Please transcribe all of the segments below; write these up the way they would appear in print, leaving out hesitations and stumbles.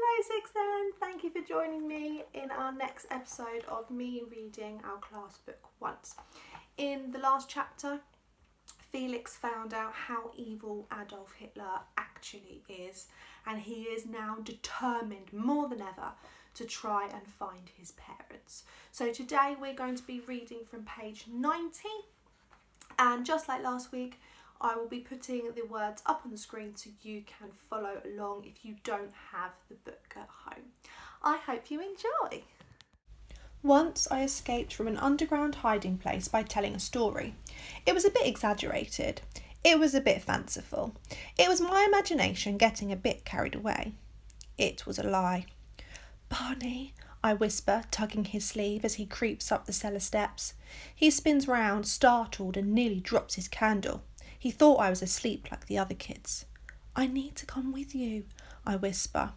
Hello, Sixten! Thank you for joining me in our next episode of me reading our class book once. In the last chapter, Felix found out how evil Adolf Hitler actually is, and he is now determined more than ever to try and find his parents. So today we're going to be reading from page 90, and just like last week, I will be putting the words up on the screen so you can follow along if you don't have the book at home. I hope you enjoy. Once I escaped from an underground hiding place by telling a story. It was a bit exaggerated. It was a bit fanciful. It was my imagination getting a bit carried away. It was a lie. "Barney," I whisper, tugging his sleeve as he creeps up the cellar steps. He spins round, startled, and nearly drops his candle. He thought I was asleep like the other kids. "I need to come with you," I whisper.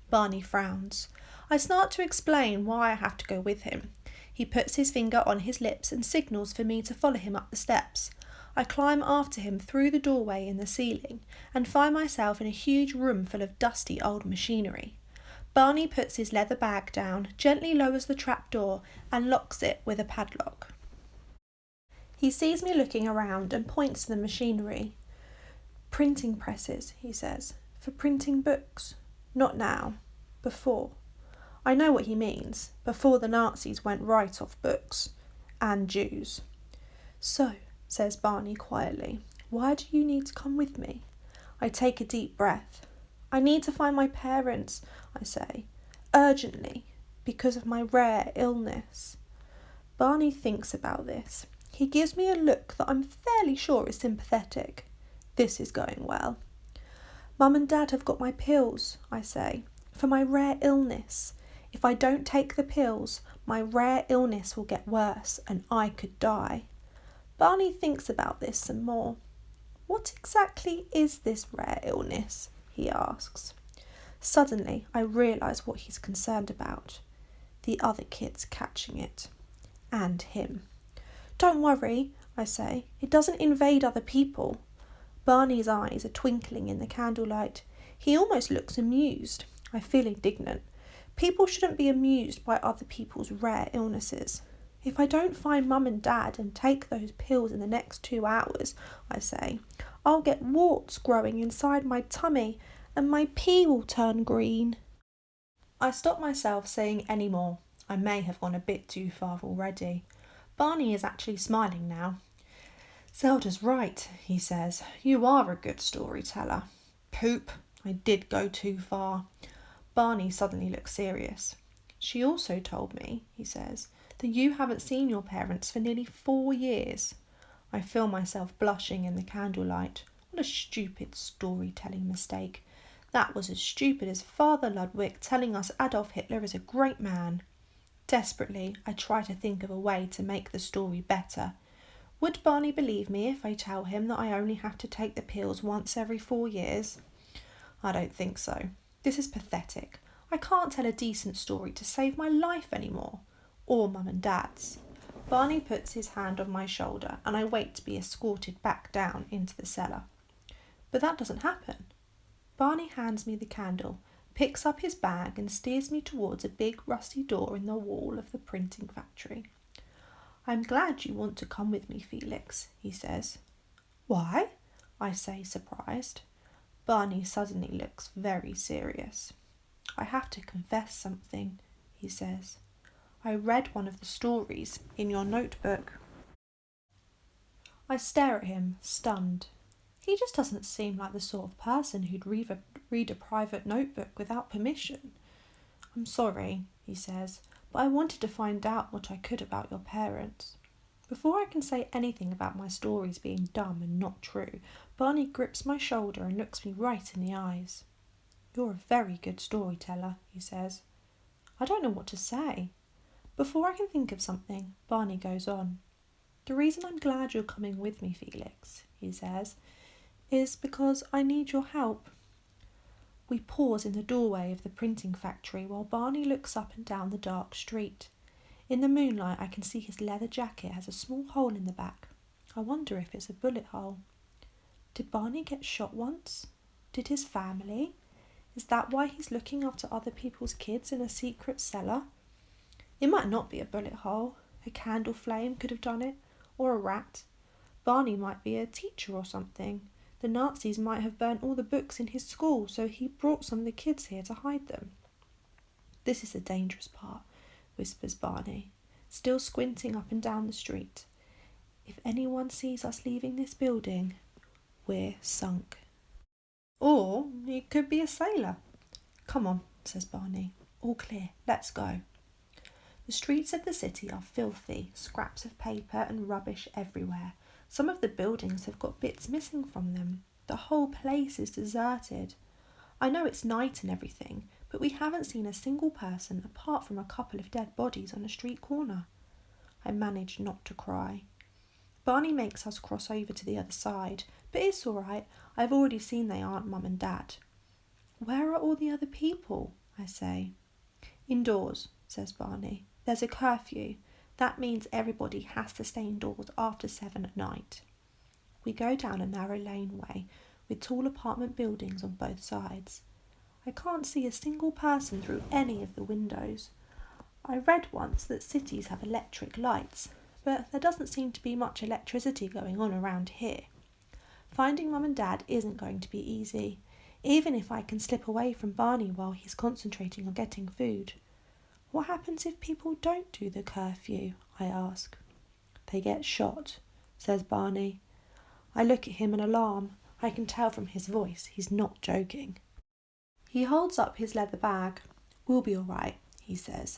Barney frowns. I start to explain why I have to go with him. He puts his finger on his lips and signals for me to follow him up the steps. I climb after him through the doorway in the ceiling and find myself in a huge room full of dusty old machinery. Barney puts his leather bag down, gently lowers the trapdoor and locks it with a padlock. He sees me looking around and points to the machinery. "Printing presses," he says, "for printing books. Not now. Before." I know what he means. Before the Nazis went right off books. And Jews. "So," says Barney quietly, "why do you need to come with me?" I take a deep breath. "I need to find my parents," I say. "Urgently. Because of my rare illness." Barney thinks about this. He gives me a look that I'm fairly sure is sympathetic. This is going well. "Mum and Dad have got my pills," I say, "for my rare illness. If I don't take the pills, my rare illness will get worse and I could die." Barney thinks about this some more. "What exactly is this rare illness?" he asks. Suddenly, I realise what he's concerned about. The other kids catching it. And him. "Don't worry," I say. "It doesn't invade other people." Barney's eyes are twinkling in the candlelight. He almost looks amused. I feel indignant. People shouldn't be amused by other people's rare illnesses. "If I don't find Mum and Dad and take those pills in the next 2 hours," I say, "I'll get warts growing inside my tummy and my pee will turn green." I stop myself saying any more. I may have gone a bit too far already. Barney is actually smiling now. "Zelda's right," he says. "You are a good storyteller." Poop, I did go too far. Barney suddenly looks serious. "She also told me," he says, "that you haven't seen your parents for nearly 4 years. I feel myself blushing in the candlelight. What a stupid storytelling mistake. That was as stupid as Father Ludwig telling us Adolf Hitler is a great man. Desperately, I try to think of a way to make the story better. Would Barney believe me if I tell him that I only have to take the pills once every 4 years? I don't think so. This is pathetic. I can't tell a decent story to save my life anymore. Or Mum and Dad's." Barney puts his hand on my shoulder and I wait to be escorted back down into the cellar. But that doesn't happen. Barney hands me the candle, picks up his bag and steers me towards a big rusty door in the wall of the printing factory. "I'm glad you want to come with me, Felix," he says. "Why?" I say, surprised. Barney suddenly looks very serious. "I have to confess something," he says. "I read one of the stories in your notebook." I stare at him, stunned. He just doesn't seem like the sort of person who'd read a private notebook without permission. "I'm sorry," he says, "but I wanted to find out what I could about your parents." Before I can say anything about my stories being dumb and not true, Barney grips my shoulder and looks me right in the eyes. "You're a very good storyteller," he says. I don't know what to say. Before I can think of something, Barney goes on. "The reason I'm glad you're coming with me, Felix," he says, "is because I need your help." We pause in the doorway of the printing factory while Barney looks up and down the dark street. In the moonlight I can see his leather jacket has a small hole in the back. I wonder if it's a bullet hole. Did Barney get shot once? Did his family? Is that why he's looking after other people's kids in a secret cellar? It might not be a bullet hole. A candle flame could have done it, or a rat. Barney might be a teacher or something. The Nazis might have burnt all the books in his school, so he brought some of the kids here to hide them. This is the dangerous part, whispers Barney, still squinting up and down the street. If anyone sees us leaving this building, we're sunk. Or it could be a sailor. Come on, says Barney. All clear, let's go. The streets of the city are filthy, scraps of paper and rubbish everywhere. Some of the buildings have got bits missing from them. The whole place is deserted. I know it's night and everything, but we haven't seen a single person apart from a couple of dead bodies on a street corner. I manage not to cry. Barney makes us cross over to the other side, but it's all right. I've already seen they aren't Mum and Dad. Where are all the other people? I say. Indoors, says Barney. There's a curfew. That means everybody has to stay indoors after 7 at night. We go down a narrow laneway with tall apartment buildings on both sides. I can't see a single person through any of the windows. I read once that cities have electric lights, but there doesn't seem to be much electricity going on around here. Finding Mum and Dad isn't going to be easy, even if I can slip away from Barney while he's concentrating on getting food. What happens if people don't do the curfew? I ask. They get shot, says Barney. I look at him in alarm. I can tell from his voice he's not joking. He holds up his leather bag. We'll be all right, he says.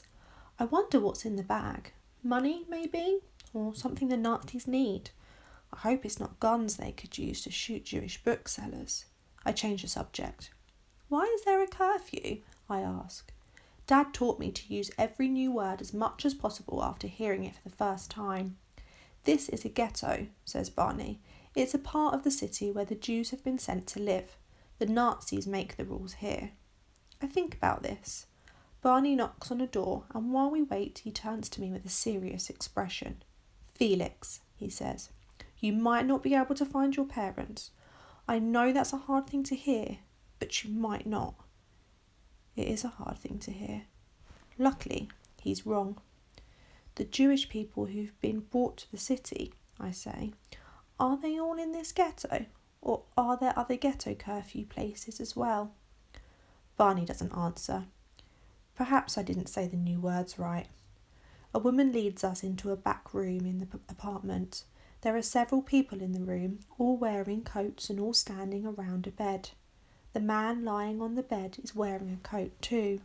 I wonder what's in the bag. Money, maybe? Or something the Nazis need. I hope it's not guns they could use to shoot Jewish booksellers. I change the subject. Why is there a curfew? I ask. Dad taught me to use every new word as much as possible after hearing it for the first time. This is a ghetto, says Barney. It's a part of the city where the Jews have been sent to live. The Nazis make the rules here. I think about this. Barney knocks on a door, and while we wait, he turns to me with a serious expression. Felix, he says, you might not be able to find your parents. I know that's a hard thing to hear, but you might not. It is a hard thing to hear. Luckily, he's wrong. The Jewish people who've been brought to the city, I say, are they all in this ghetto? Or are there other ghetto curfew places as well? Barney doesn't answer. Perhaps I didn't say the new words right. A woman leads us into a back room in the apartment. There are several people in the room, all wearing coats and all standing around a bed. The man lying on the bed is wearing a coat too,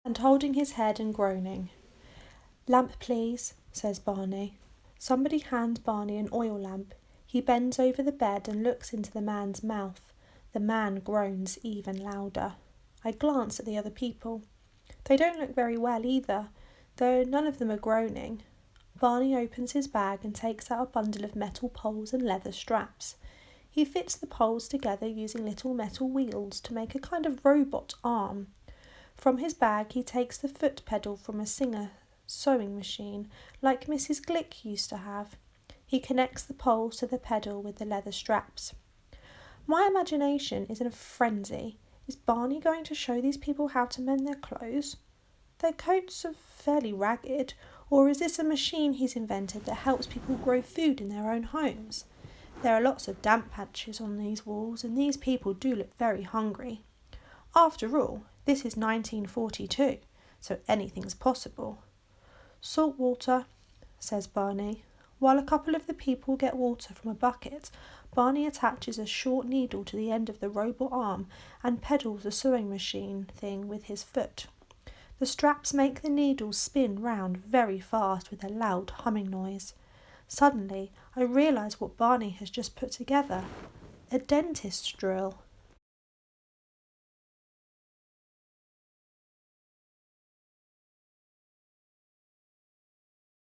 and holding his head and groaning. Lamp, please, says Barney. Somebody hands Barney an oil lamp. He bends over the bed and looks into the man's mouth. The man groans even louder. I glance at the other people. They don't look very well either, though none of them are groaning. Barney opens his bag and takes out a bundle of metal poles and leather straps. He fits the poles together using little metal wheels to make a kind of robot arm. From his bag he takes the foot pedal from a Singer sewing machine, like Mrs. Glick used to have. He connects the poles to the pedal with the leather straps. My imagination is in a frenzy. Is Barney going to show these people how to mend their clothes? Their coats are fairly ragged, or is this a machine he's invented that helps people grow food in their own homes? There are lots of damp patches on these walls, and these people do look very hungry. After all, this is 1942, so anything's possible. Salt water, says Barney. While a couple of the people get water from a bucket, Barney attaches a short needle to the end of the robot arm and pedals the sewing machine thing with his foot. The straps make the needles spin round very fast with a loud humming noise. Suddenly, I realise what Barney has just put together. A dentist's drill.